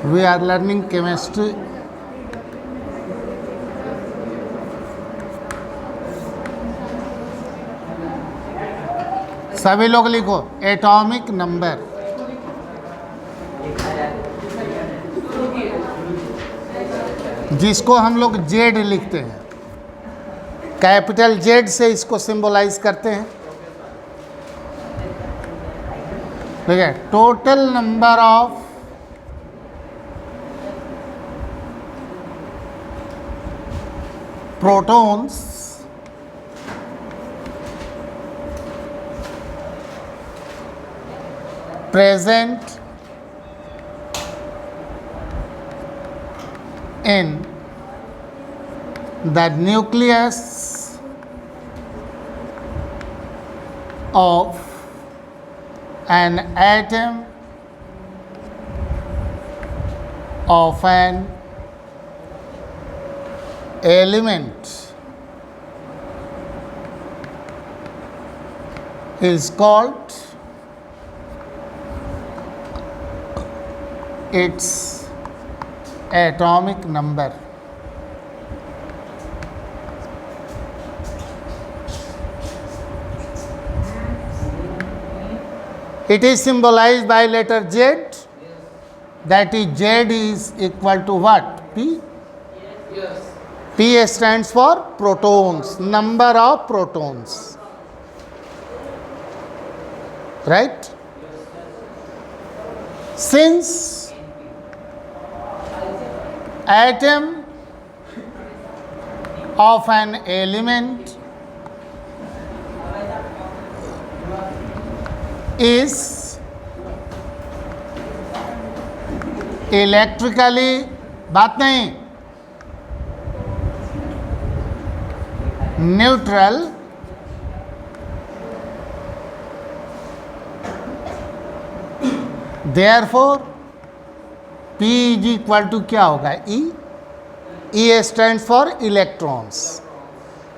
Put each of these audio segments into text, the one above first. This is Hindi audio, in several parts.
We are learning chemistry. सभी लोग लिखो एटॉमिक नंबर। जिसको हम लोग जेड लिखते हैं, कैपिटल जेड से इसको सिंबलाइज करते हैं। ठीक है, total number of protons present in the nucleus of an atom of an element is called its atomic number. It is symbolized by letter Z. That is, Z is equal to what? P. P stands for protons, number of protons. Right? Since atom of an element is electrically, बात नहीं, neutral, therefore P is equal to क्या होगा? E. E stands for electrons.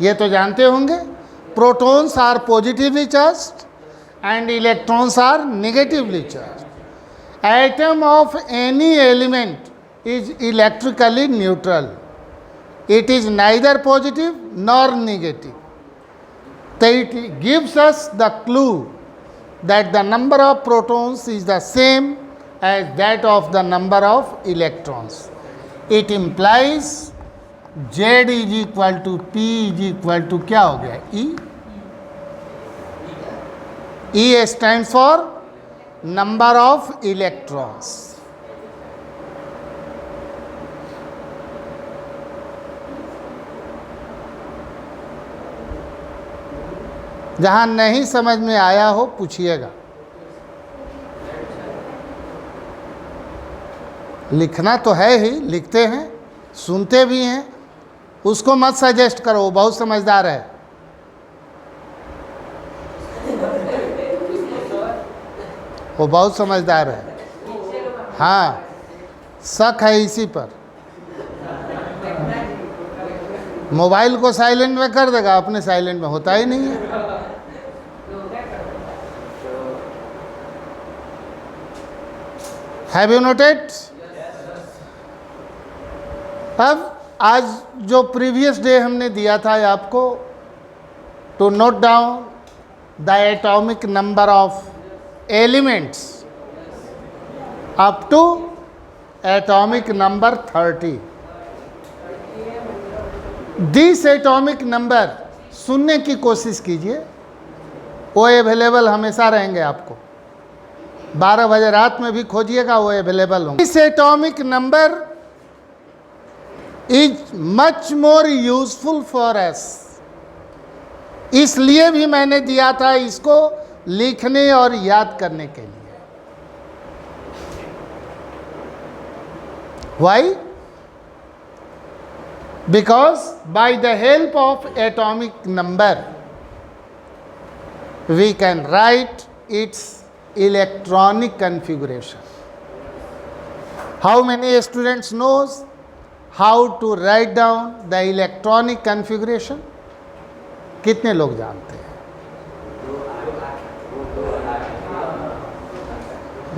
ये तो जानते होंगे, protons are positively charged and electrons are negatively charged. Atom of any element is electrically neutral. It is neither positive nor negative. So it gives us the clue that the number of protons is the same as that of the number of electrons. It implies Z is equal to P is equal to क्या हो गया? E. E stands for number of electrons. जहां नहीं समझ में आया हो पूछिएगा। लिखना तो है ही, लिखते हैं, सुनते भी हैं, उसको मत सजेस्ट करो, वो बहुत समझदार है। वो बहुत समझदार है। हाँ, शक है इसी पर। मोबाइल को साइलेंट में कर देगा, अपने साइलेंट में होता ही नहीं है। Have you noted? अब आज जो प्रीवियस डे हमने दिया था आपको, to note down the atomic number of elements up to atomic number 30। This atomic number सुनने की कोशिश कीजिए, वो अवेलेबल हमेशा रहेंगे आपको। 12 बजे रात में भी खोजिएगा, वो अवेलेबल होंगे। This atomic number is much more useful for us. इसलिए भी मैंने दिया था इसको लिखने और याद करने के लिए। Y? Because by the help of atomic number we can write its electronic configuration. How many students knows how to write down the electronic configuration? कितने लोग जानते हैं?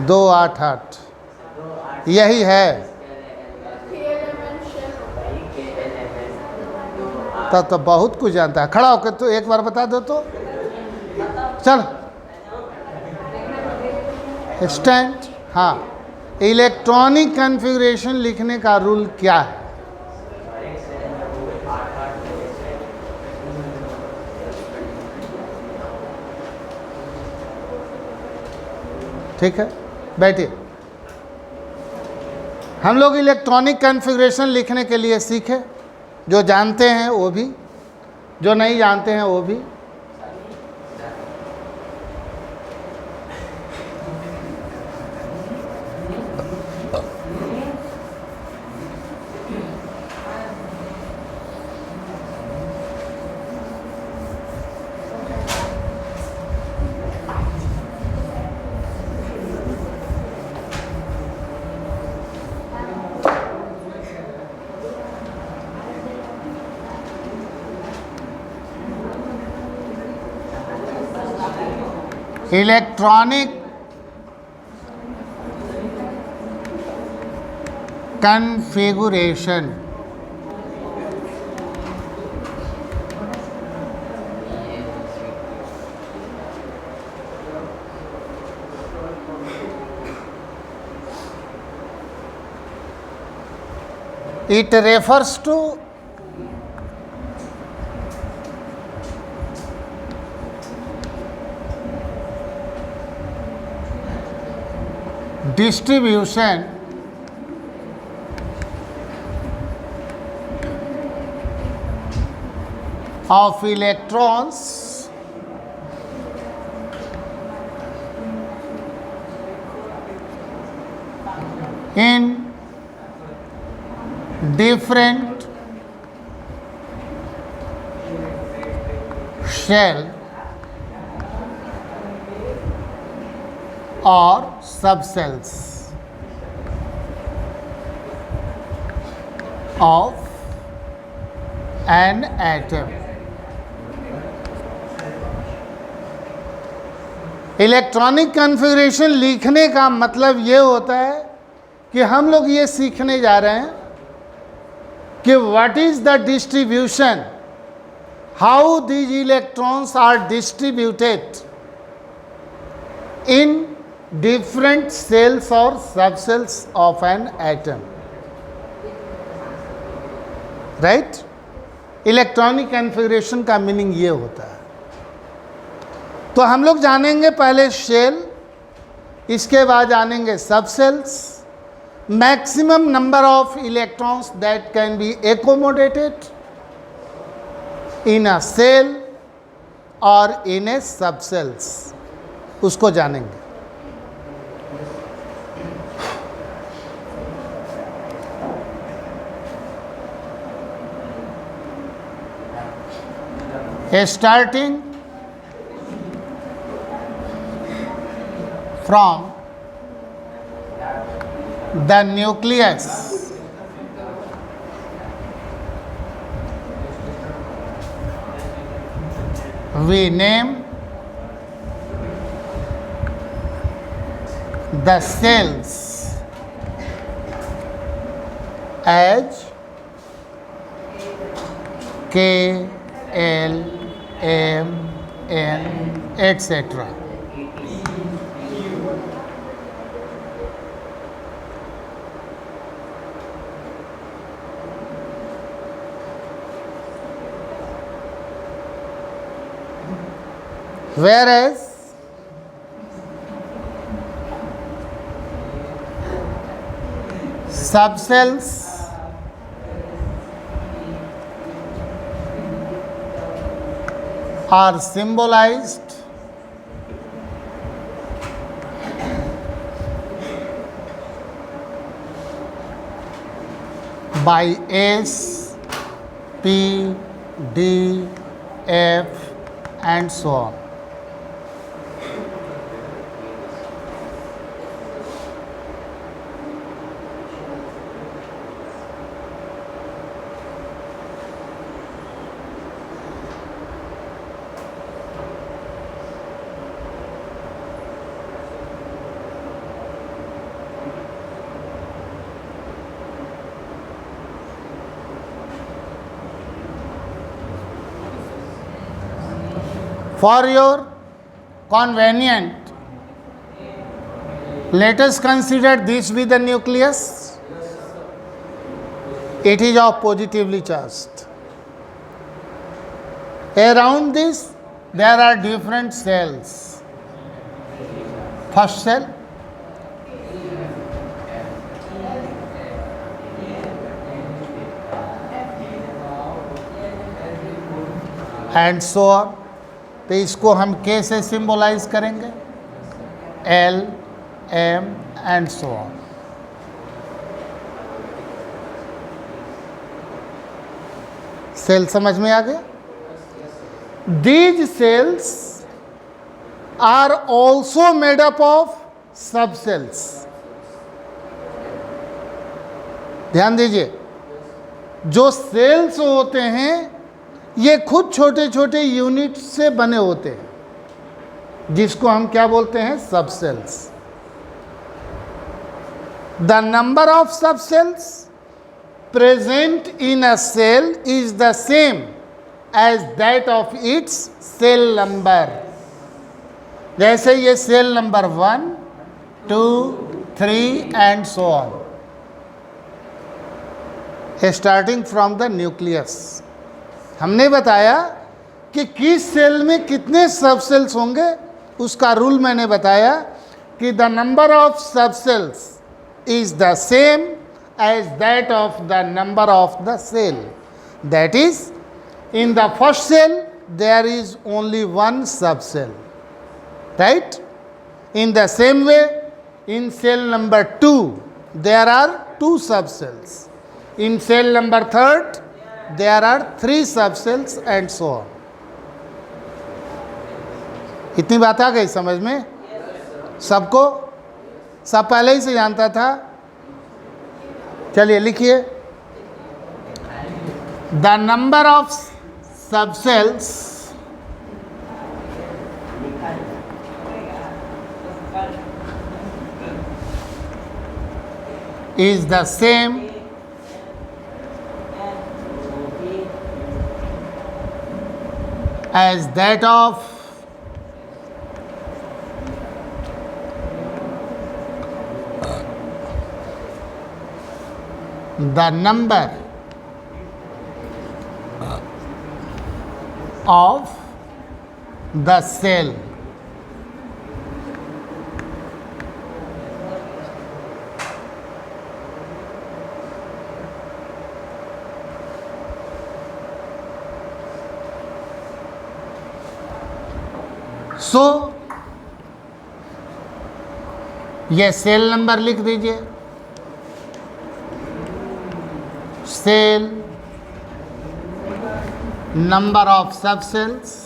288 यही है। तब तो बहुत कुछ जानता है। खड़ा होकर तो एक बार बता दो तो। चल स्टैंड। हाँ, इलेक्ट्रॉनिक कॉन्फ़िगरेशन लिखने का रूल क्या है? ठीक है, बैठिए। हम लोग इलेक्ट्रॉनिक कॉन्फ़िगरेशन लिखने के लिए सीखे, जो जानते हैं वो भी, जो नहीं जानते हैं वो भी। Electronic configuration it refers to distribution of electrons in different shell or subcells of an atom. Electronic configuration लिखने का मतलब ये होता है कि हम लोग ये सीखने जा रहे हैं कि what is the distribution, how these electrons are distributed in different cells or subcells of an atom, right? Electronic configuration का मीनिंग ये होता है। तो हम लोग जानेंगे पहले शेल, इसके बाद जानेंगे subcells, maximum number of electrons that can be accommodated in a cell और इन ए सबसेल्स, उसको जानेंगे। Starting from the nucleus, we name the cells as K, L, M, N, etc. Whereas subcells are symbolized by S, P, D, F and so on. For your convenient, let us consider this be the nucleus. It is of positively charged. Around this there are different cells. First cell, and so on. तो इसको हम के से सिंबलाइज करेंगे, L, M and so on. Cell समझ में आ गया? These cells are also made up of सब सेल्स. ध्यान दीजिए, जो सेल्स होते हैं ये खुद छोटे छोटे यूनिट से बने होते हैं, जिसको हम क्या बोलते हैं? Subcells. The number of सब sales present in a cell is the same as that of its cell number. जैसे ये cell number 1, 2, 3 and so on, starting from the nucleus. हमने बताया कि किस सेल में कितने सब सेल्स होंगे, उसका रूल मैंने बताया कि द नंबर ऑफ सब cells is the same as that of the number of the cell. That is, in the first cell there is only one सब cell, right? In the same way, in cell number 2 there are 2 sub cells. In cell number 3 there are 3 subcells and so on. इतनी बात आ गई समझ में सबको? सब पहले ही से जानता था? चलिए लिखिए, the number of subcells is the same as that of the number of the cell. सो ये सेल नंबर लिख दीजिए, सेल नंबर ऑफ सब सेल्स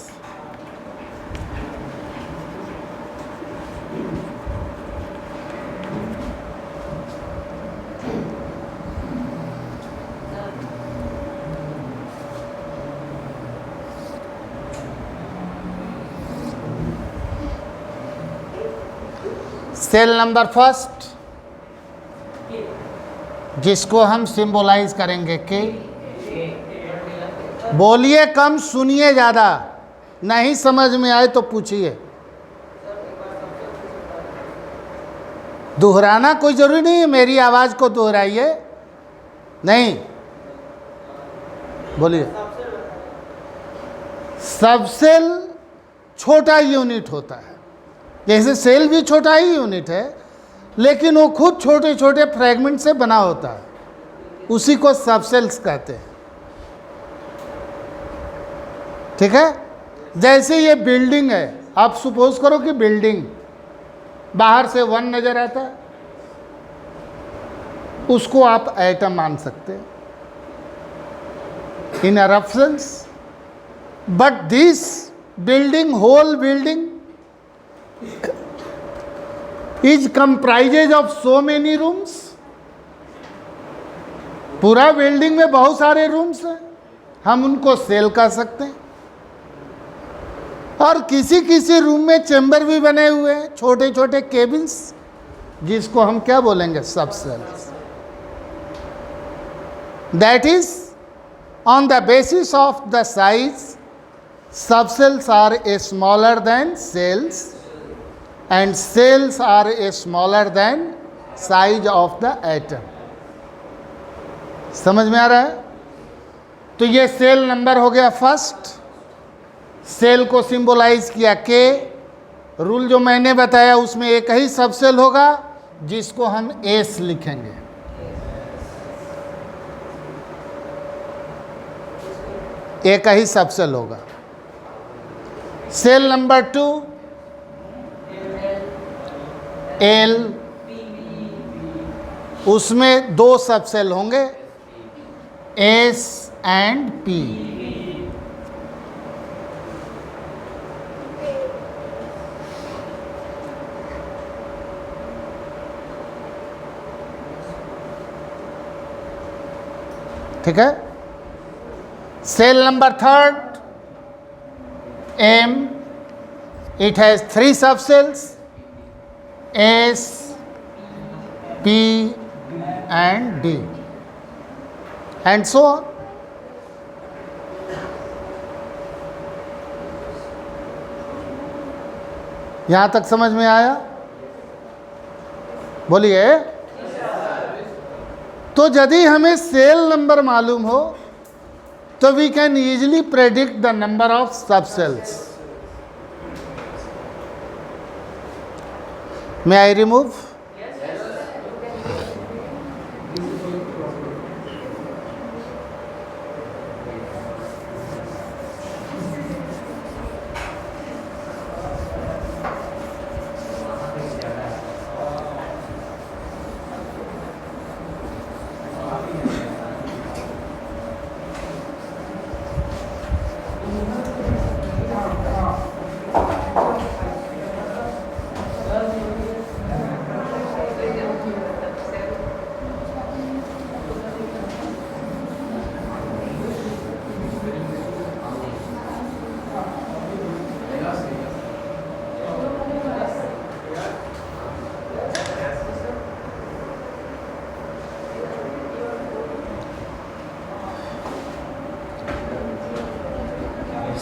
सेल नंबर फर्स्ट, जिसको हम सिंबलाइज करेंगे के. बोलिए कम, सुनिए ज़्यादा. नहीं समझ में आए तो पूछिए. दोहराना कोई ज़रूरी नहीं है, मेरी आवाज़ को दोहराइए. नहीं, बोलिए. सब सेल छोटा यूनिट होता है. जैसे सेल भी छोटा ही यूनिट है, लेकिन वो खुद छोटे छोटे फ्रैगमेंट से बना होता है, उसी को सब सेल्स कहते हैं. ठीक है? जैसे ये बिल्डिंग है, आप सपोज करो कि बिल्डिंग बाहर से 1 नजर आता है, उसको आप एटम मान सकते हैं in a rough sense. But this building, whole building is comprises of so many rooms. पूरा बिल्डिंग में बहुत सारे रूम्स हैं, हम उनको सेल कह सकते हैं. और किसी किसी रूम में चैम्बर भी बने हुए हैं, छोटे छोटे केबिन्स, जिसको हम क्या बोलेंगे? Subcells. That is on the basis of the size subcells are a smaller than cells and cells are a smaller than size of the atom. समझ में आ रहा है? तो ये सेल नंबर हो गया फर्स्ट, सेल को सिंबलाइज किया के, रूल जो मैंने बताया उसमें एक ही सबसेल होगा जिसको हम एस लिखेंगे। एक ही सबसेल होगा। सेल नंबर 2 एल, उसमें दो सबसेल होंगे एस एंड पी। ठीक है। Cell number 3 M, it has 3 subcells S, P and D and so on. यहां तक समझ में आया? बोलिए। तो यदि हमें सेल नंबर मालूम हो तो we can easily predict the number of subcells. May I remove?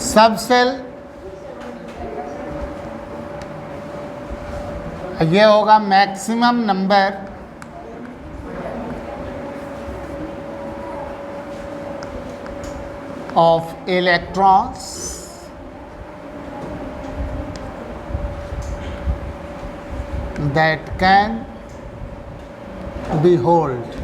Subcell ये होगा maximum number of electrons that can be held.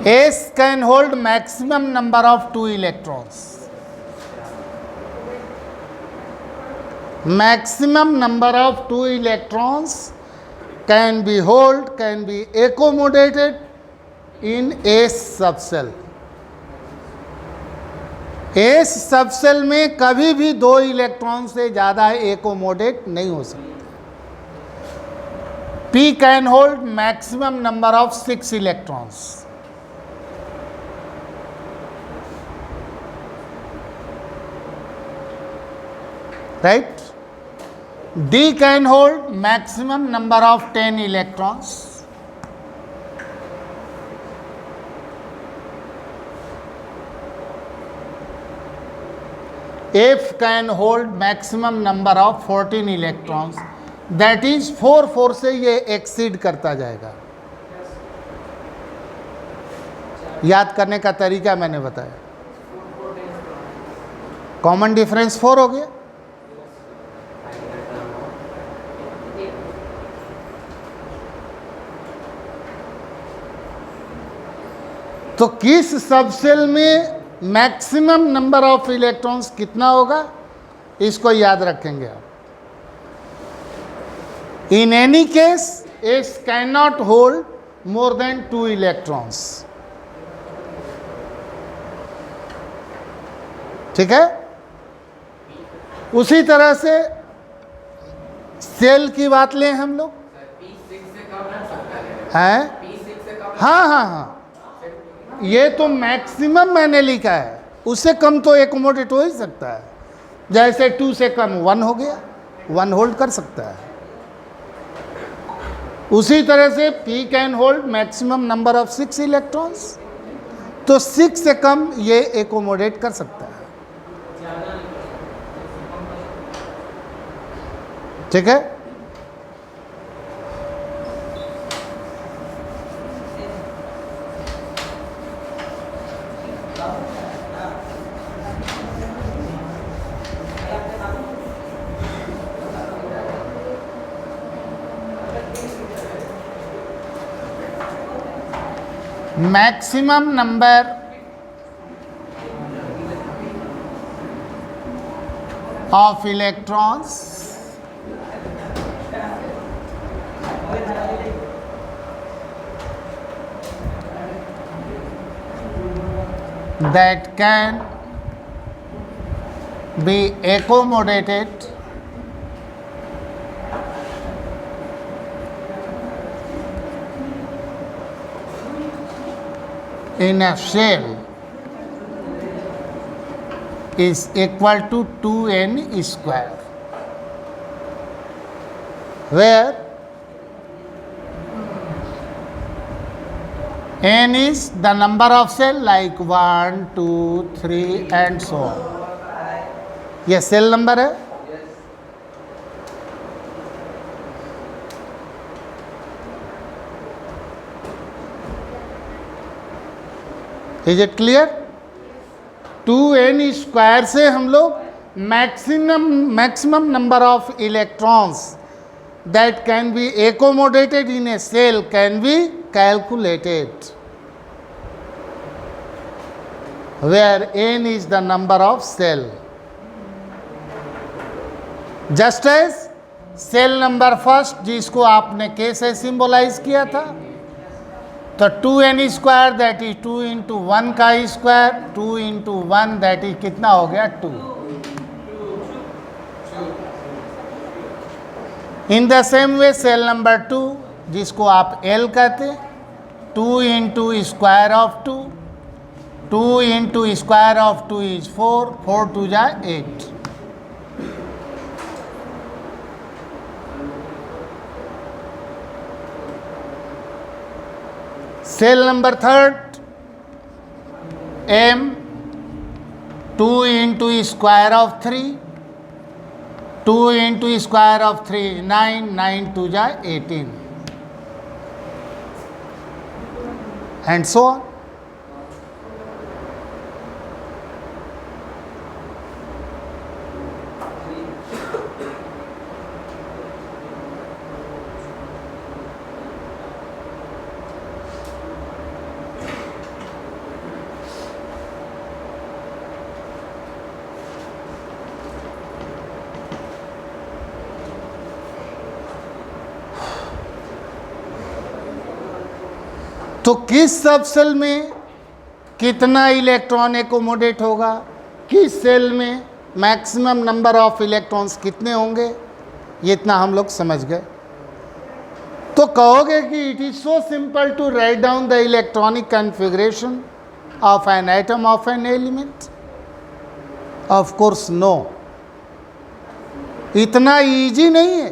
S can hold maximum number of 2 electrons. Maximum number of 2 electrons can be accommodated in S subcell. S subshell में कभी भी 2 इलेक्ट्रॉन से ज़्यादा एकोमोडेट नहीं हो सकते। P can hold maximum number of 6 electrons. Right? D can hold maximum number of 10 electrons. F can hold maximum number of 14 electrons. That is 4 से ये एक्सीड करता जाएगा। याद करने का तरीका मैंने बताया। कॉमन डिफरेंस 4 हो गया। तो किस सबसेल में मैक्सिमम नंबर ऑफ इलेक्ट्रॉन्स कितना होगा, इसको याद रखेंगे आप। In any case S can not hold more than 2 electrons. ठीक है। उसी तरह से सेल की बात लें हम लोग, हैं? हाँ हाँ हाँ, ये तो मैक्सिमम मैंने लिखा है, उससे कम तो एकोमोडेट हो ही सकता है। जैसे 2 से कम 1 हो गया, 1 होल्ड कर सकता है। उसी तरह से p can hold maximum number of 6 electrons, तो 6 से कम ये एकोमोडेट कर सकता है। ठीक है, maximum number of electrons that can be accommodated in a shell is equal to 2n square, where n is the number of cell like 1, 2, 3 and so on. ये सेल नंबर है। Is it clear? 2n square से हम लोग maximum number of electrons that can be accommodated in a cell can be calculated, where n is the number of cell. Just as cell number first जिसको आपने k से सिंबलाइज किया था, तो 2n square that is 2 into 1 का स्क्वायर, 2 इंटू 1 दैट इज कितना हो गया 2। In the same way cell number 2 जिसको आप L कहते, 2 into square of 2, 2 into square of 2 is 4, 4 2 जा 8। Cell number third M 2 into square of 3, 2 into square of 3 is 9, 9 2 जा 18 and so on. तो किस सब सेल में कितना इलेक्ट्रॉन एकोमोडेट होगा, किस सेल में मैक्सिमम नंबर ऑफ इलेक्ट्रॉन्स कितने होंगे, ये इतना हम लोग समझ गए। तो कहोगे कि it is so simple to write down the electronic configuration of an atom of an element? Of course no. इतना इजी नहीं है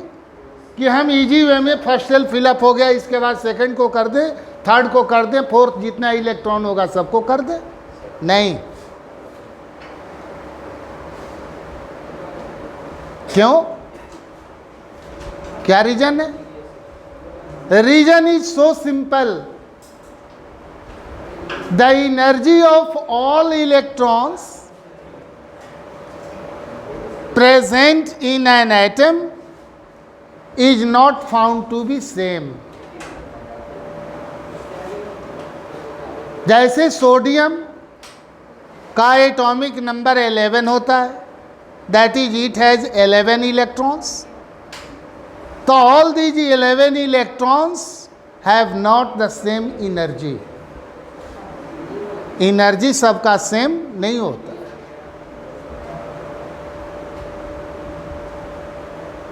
कि हम इजी वे में फर्स्ट सेल फिलअप हो गया, इसके बाद सेकंड को कर दे, थर्ड को कर दें, फोर्थ जितना इलेक्ट्रॉन होगा सबको कर दें। नहीं, क्यों? क्या रीजन है? Reason is so simple, the energy of all electrons present in an atom is not found to be same. जैसे सोडियम का एटॉमिक नंबर 11 होता है, that is it has 11 electrons, तो all these 11 electrons have not the same energy. Energy सबका सेम नहीं होता।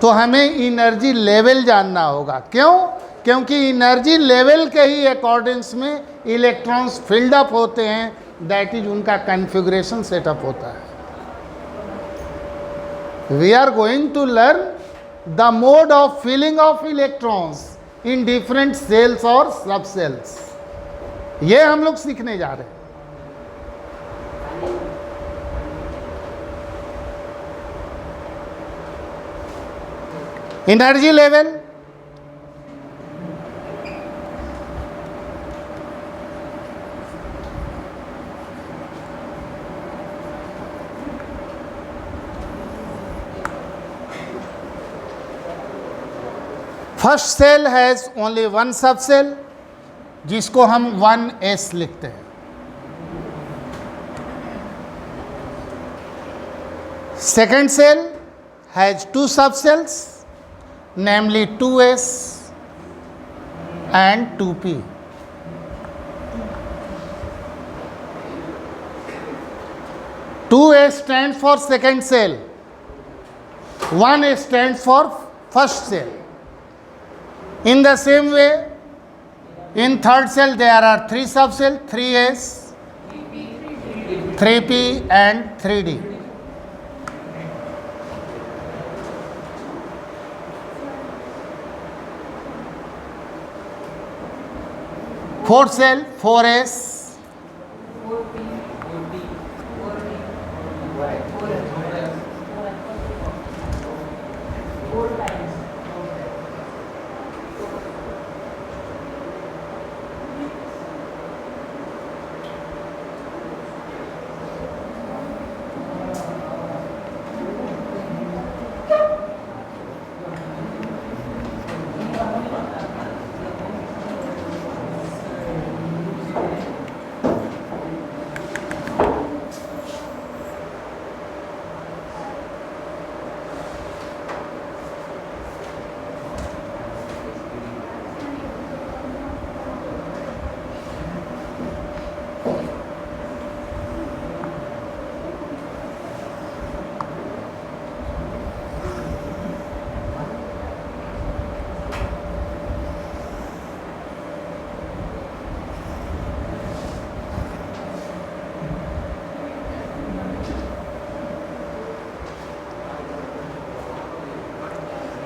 तो हमें एनर्जी लेवल जानना होगा। क्यों? क्योंकि एनर्जी लेवल के ही अकॉर्डिंग्स में इलेक्ट्रॉन्स फिल्ड अप होते हैं, दैट इज उनका कॉन्फ़िगरेशन सेटअप होता है। We are going to learn the mode of filling of electrons in different cells और सब सेल्स। ये हम लोग सीखने जा रहे हैं। Energy level, first cell has only one सब सेल, जिसको हम 1s लिखते हैं। Second cell has two subcells, namely 2s and 2p. 2s stands for second cell, 1s stands for first cell. In the same way, in third cell there are three subcells, 3s, 3p and 3d. Fourth cell 4s,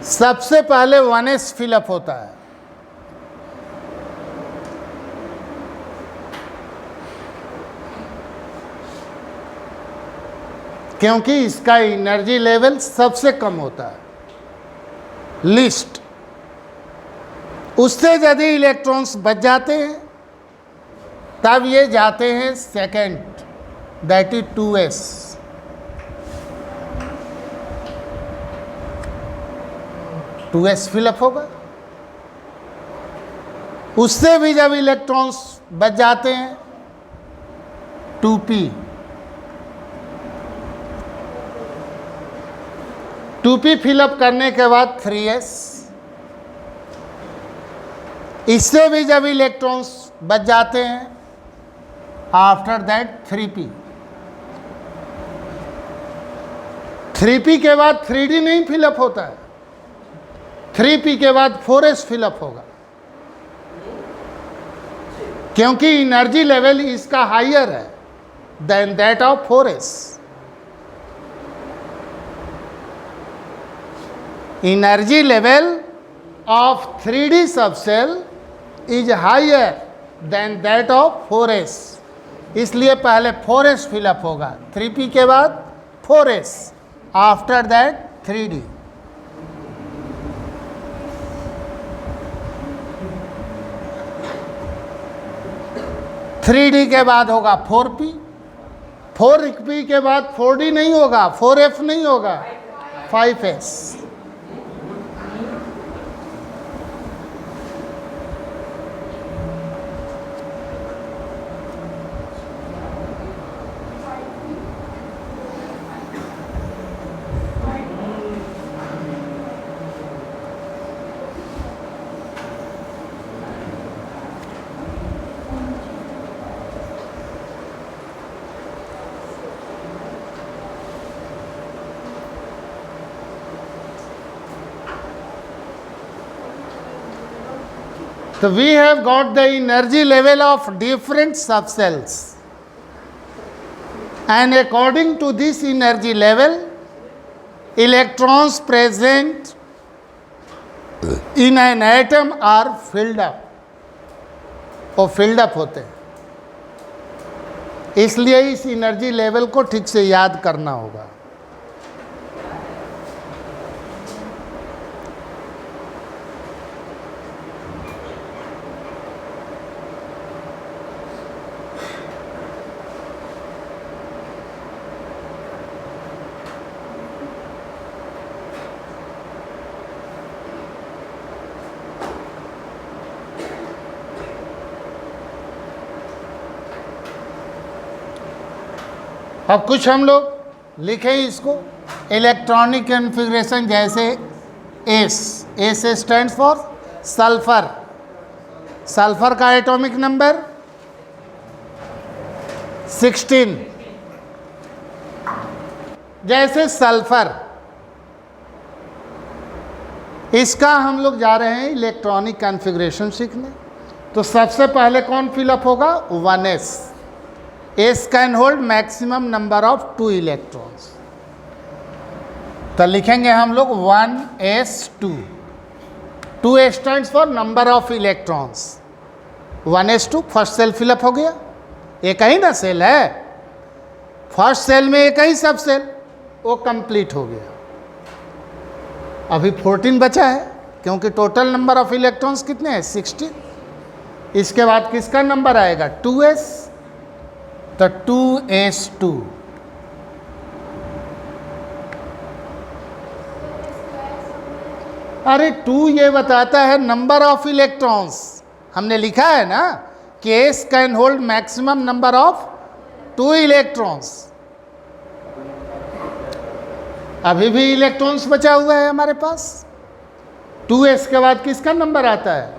सबसे पहले 1s फिलअप होता है। क्योंकि इसका एनर्जी लेवल सबसे कम होता है, लिस्ट। उससे यदि इलेक्ट्रॉन्स बच जाते हैं तब ये जाते हैं second, that is 2s। Two S fill up होगा। उससे भी जब इलेक्ट्रॉन्स बच जाते हैं 2p, 2p फिलअप करने के बाद 3s। इससे भी जब इलेक्ट्रॉन्स बच जाते हैं आफ्टर दैट 3p। 3p के बाद 3d नहीं फिलअप होता है, 3p के बाद 4s फिलअप होगा, क्योंकि एनर्जी लेवल इसका हायर है than that of 4s। Energy level of 3d subcell is higher than that of 4s, इसलिए पहले 4s फिलअप होगा, 3p के बाद 4s, after that 3d। 3d के बाद होगा 4p, 4p के बाद 4d नहीं होगा, 4f नहीं होगा, 5s। So we have got the energy level of different subcells, and according to this energy level, electrons present in an atom are filled up, वो फिल्ड अप होते हैं। इसलिए इस एनर्जी लेवल को ठीक से याद करना होगा। अब कुछ हम लोग लिखें इसको, इलेक्ट्रॉनिक कॉन्फ़िगरेशन, जैसे S stands for sulphur. Sulphur का एटॉमिक नंबर 16। जैसे सल्फर, इसका हम लोग जा रहे हैं इलेक्ट्रॉनिक कॉन्फ़िगरेशन सीखने। तो सबसे पहले कौन फिलअप होगा? 1s। S can hold maximum number of 2 electrons. तो लिखेंगे हम लोग 1s2। 2s stands for number of electrons. 1s2 first cell fill up हो गया। एक ही ना सेल है, फर्स्ट सेल में एक ही सब सेल, वो कंप्लीट हो गया। अभी 14 बचा है, क्योंकि टोटल नंबर ऑफ इलेक्ट्रॉन्स कितने हैं? 16। इसके बाद किसका नंबर आएगा? 2s। तो 2s2। अरे 2 ये बताता है नंबर ऑफ इलेक्ट्रॉन्स। हमने लिखा है ना कि s can hold maximum number of 2 electrons. अभी भी इलेक्ट्रॉन्स बचा हुआ है हमारे पास। 2s के बाद किसका नंबर आता है?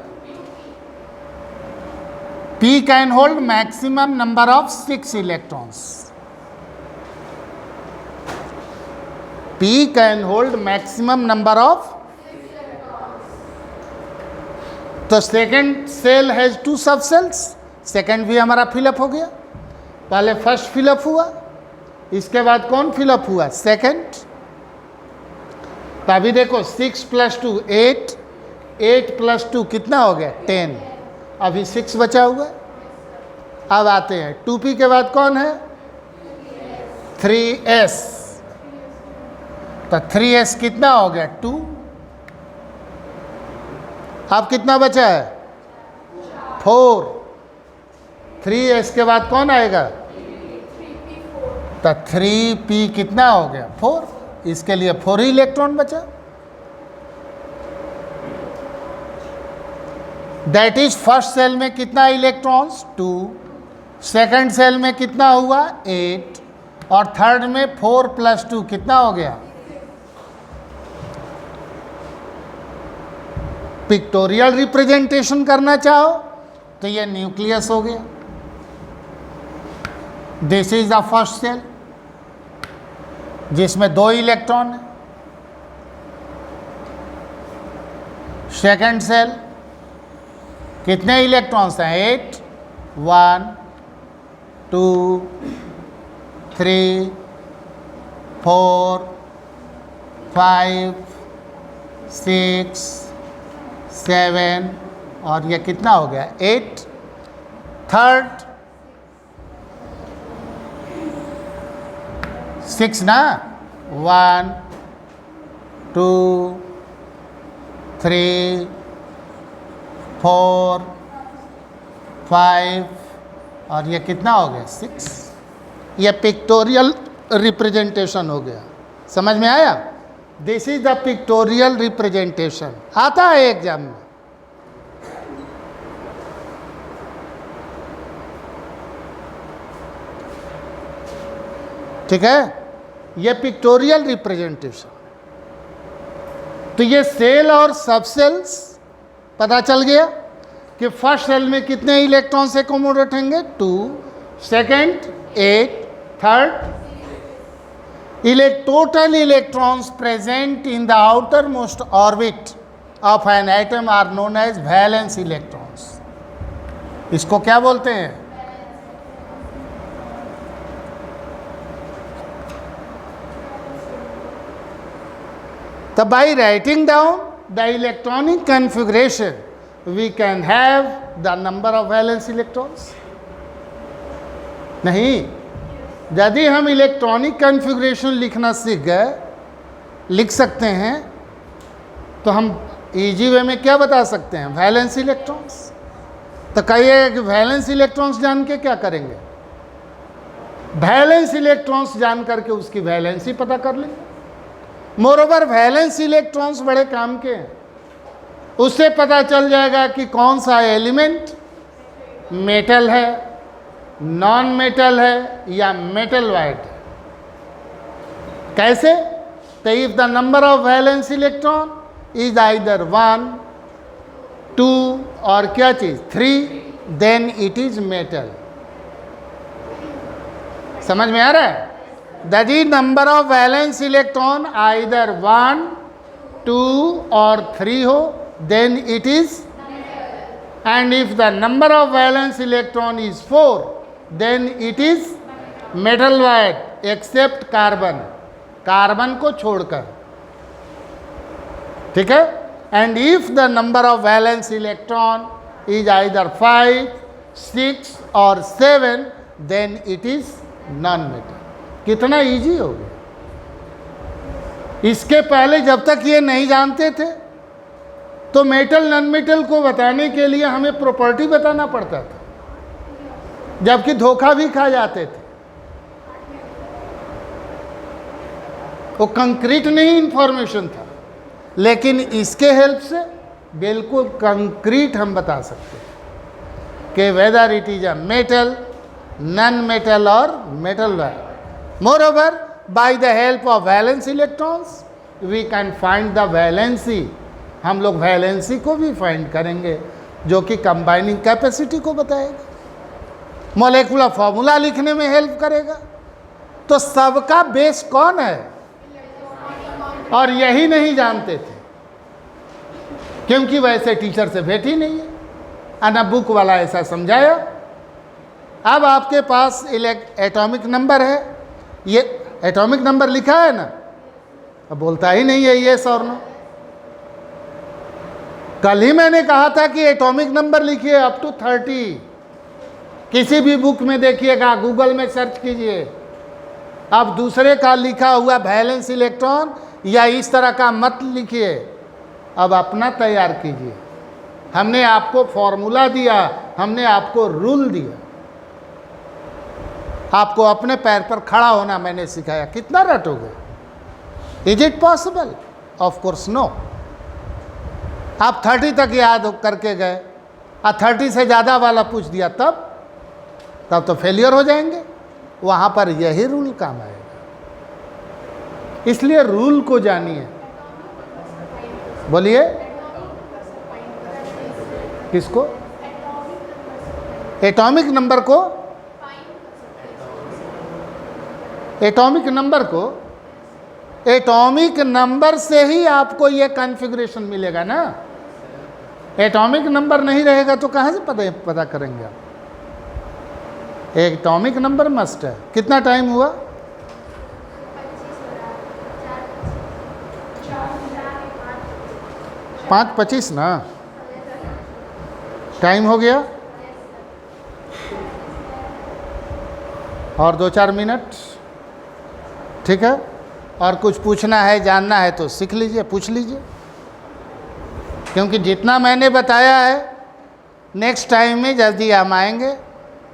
P can hold maximum number of 6 electrons. P can hold maximum number of, तो second cell has 2 sub sales. Second भी हमारा फिलअप हो गया। पहले फर्स्ट फिलअप हुआ, इसके बाद कौन फिलअप हुआ? सेकेंड। तो अभी देखो 6 + 2 8, 8 + 2 कितना हो गया? 10। अभी 6 बचा हुआ है। अब आते हैं 2p के बाद कौन है? 3s। तो 3s कितना हो गया? 2। अब कितना बचा है? 4। 3s के बाद कौन आएगा? तो 3p कितना हो गया? 4। इसके लिए 4 ही इलेक्ट्रॉन बचा। दैट इज फर्स्ट सेल में कितना इलेक्ट्रॉन्स? 2। सेकंड सेल में कितना हुआ? 8। और थर्ड में 4 + 2 कितना हो गया? पिक्टोरियल रिप्रेजेंटेशन करना चाहो तो ये न्यूक्लियस हो गया। This is the first cell, जिसमें 2 इलेक्ट्रॉन है। सेकंड सेल कितने इलेक्ट्रॉन्स हैं? 8। 1 2 3 4 5 6 7, और ये कितना हो गया? 8। थर्ड 6 ना? 1 2 3 4 5, और ये कितना हो गया? 6। ये पिक्टोरियल रिप्रेजेंटेशन हो गया। समझ में आया? This is the pictorial representation. आता है एग्जाम में। ठीक है, ये पिक्टोरियल रिप्रेजेंटेशन। तो ये सेल और सब सेल्स पता चल गया कि फर्स्ट सेल में कितने इलेक्ट्रॉन से एकोमोडेट होंगे? 2। Second 8, third total electrons present in the outermost orbit of an atom are known as valence electrons. इसको क्या बोलते हैं? तो by writing down the electronic configuration, we can have the number of valence electrons? नहीं, यदि हम इलेक्ट्रॉनिक कन्फिग्रेशन लिखना सीख गए, लिख सकते हैं, तो हम इजी वे में क्या बता सकते हैं? Valence electrons. तो कहिए कि वैलेंस इलेक्ट्रॉन्स जान के क्या करेंगे? वैलेंस इलेक्ट्रॉन्स जान करके उसकी वैलेंसी पता कर लेंगे। मोरोवर वैलेंस इलेक्ट्रॉन्स बड़े काम के हैं, उससे पता चल जाएगा कि कौन सा एलिमेंट मेटल है, नॉन मेटल है या मेटल वाइट है। कैसे? तो if the number of valence electron is either 1, 2 और क्या चीज 3, देन इट इज मेटल। समझ में आ रहा है? The number of valence electron either 1, 2 और 3 हो, then it is, and if the number of valence electron is 4, then it is metal white except carbon, carbon को छोड़कर। ठीक है? And if the number of valence electron is either 5, 6 और 7, then it is non metal. कितना इजी हो गया। इसके पहले जब तक ये नहीं जानते थे तो मेटल नॉन मेटल को बताने के लिए हमें प्रॉपर्टी बताना पड़ता था, जबकि धोखा भी खा जाते थे। वो कंक्रीट नहीं इंफॉर्मेशन था, लेकिन इसके हेल्प से बिल्कुल कंक्रीट हम बता सकते हैं कि whether it is a metal, non metal और metalloid. Moreover by the help of valence electrons we can find the valency. हम लोग वैलेंसी को भी फाइंड करेंगे, जो कि कंबाइनिंग कैपेसिटी को बताएगा, मॉलिक्यूलर फॉर्मूला लिखने में हेल्प करेगा। तो सबका बेस कौन है? और यही नहीं जानते थे, क्योंकि वैसे टीचर से भेंट ही नहीं है, अना बुक वाला ऐसा समझाया। अब आपके पास एटॉमिक नंबर है, ये एटॉमिक नंबर लिखा है ना, अब बोलता ही नहीं है यस और नो। कल ही मैंने कहा था कि एटॉमिक नंबर लिखिए अप टू 30, किसी भी बुक में देखिएगा, गूगल में सर्च कीजिए। अब दूसरे का लिखा हुआ वैलेंस इलेक्ट्रॉन या इस तरह का मत लिखिए, अब अपना तैयार कीजिए। हमने आपको फॉर्मूला दिया, हमने आपको रूल दिया, आपको अपने पैर पर खड़ा होना मैंने सिखाया। कितना रटोगे? Is it possible? Of course no. आप 30 तक याद करके गए और 30 से ज़्यादा वाला पूछ दिया, तब तो फेलियर हो जाएंगे। वहाँ पर यही रूल काम आएगा। इसलिए रूल को जानिए। बोलिए। किसको? एटॉमिक नंबर को? एटॉमिक नंबर को, एटॉमिक नंबर से ही आपको ये कॉन्फ़िगरेशन मिलेगा ना। एटॉमिक नंबर नहीं रहेगा तो कहाँ से पता करेंगे आप? एटॉमिक नंबर मस्ट है। कितना टाइम हुआ? 5:25 ना टाइम हो गया, और 2-4 मिनट। ठीक है? और कुछ पूछना है, जानना है तो सीख लीजिए, पूछ लीजिए, क्योंकि जितना मैंने बताया है नेक्स्ट टाइम में जल्दी हम आएंगे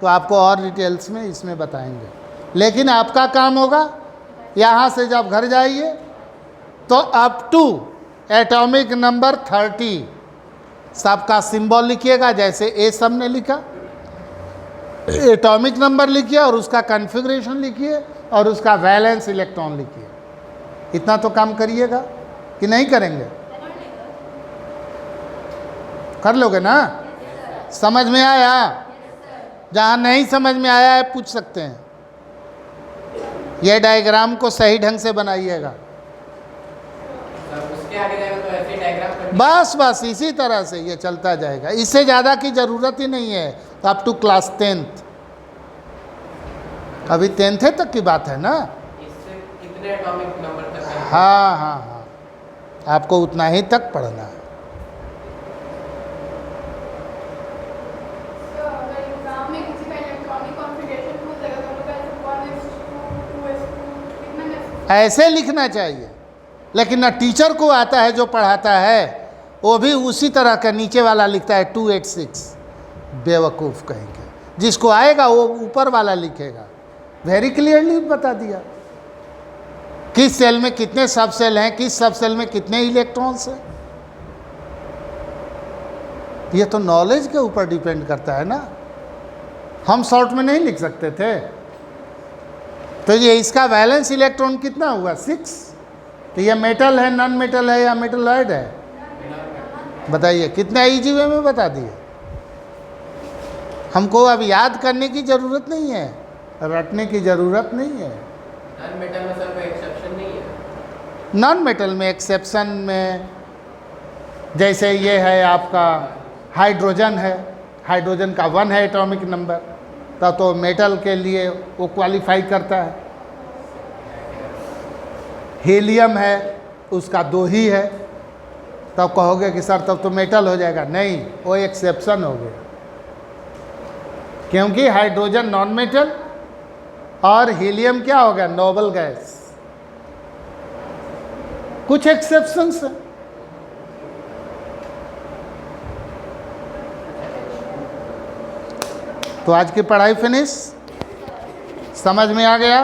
तो आपको और डिटेल्स में इसमें बताएंगे। लेकिन आपका काम होगा, यहाँ से जब घर जाइए तो अप टू एटॉमिक नंबर 30 सबका सिंबल लिखिएगा, जैसे ए सब ने लिखा। एटॉमिक नंबर लिखिए और उसका कॉन्फ़िगरेशन लिखिए और उसका वैलेंस इलेक्ट्रॉन लिखिए। इतना तो काम करिएगा कि नहीं करेंगे? कर लोगे ना? समझ में आया? जहाँ नहीं समझ में आया है पूछ सकते हैं। यह डायग्राम को सही ढंग से बनाइएगा। उसके आगे जाएगा तो ऐसे डायग्राम बस इसी तरह से ये चलता जाएगा। इससे ज़्यादा की ज़रूरत ही नहीं है। अप टू क्लास 10th, अभी 10th तक की बात है ना। इससे कितने एटॉमिक नंबर तक है? हाँ, आपको उतना ही तक पढ़ना है। तो अगर एग्जाम में किसी का इलेक्ट्रॉनिक कॉन्फ़िगरेशन पूछ देगा तो हम लोग ऐसे 1:2, 2:2 कितना necessary? ऐसे लिखना चाहिए, लेकिन ना टीचर को आता है जो पढ़ाता है, वो भी उसी तरह का नीचे वाला लिखता है 286। बेवकूफ़ कहेंगे, जिसको आएगा वो ऊपर वाला लिखेगा। वेरी क्लियरली बता दिया किस सेल में कितने सब सेल हैं, किस सब सेल में कितने इलेक्ट्रॉन्स हैं। ये तो नॉलेज के ऊपर डिपेंड करता है ना, हम शॉर्ट में नहीं लिख सकते थे। तो ये इसका वैलेंस इलेक्ट्रॉन कितना हुआ 6। तो ये मेटल है, नॉन मेटल है या मेटलॉइड है, बताइए। कितना इजी वे में बता दिए। हमको अब याद करने की ज़रूरत नहीं है, रटने की ज़रूरत नहीं है। नॉन मेटल में सर कोई एक्सेप्शन नहीं है? नॉन मेटल में एक्सेप्शन में जैसे ये है आपका हाइड्रोजन है, हाइड्रोजन का 1 है एटॉमिक नंबर, तब तो मेटल के लिए वो क्वालिफाई करता है। हीलियम है, उसका 2 ही है, तब कहोगे कि सर तब तो मेटल हो जाएगा। नहीं, वो एक्सेप्शन हो गया, क्योंकि हाइड्रोजन नॉन मेटल और हीलियम क्या हो गया, नोबल गैस। कुछ एक्सेप्शंस हैं। तो आज की पढ़ाई फिनिश, समझ में आ गया।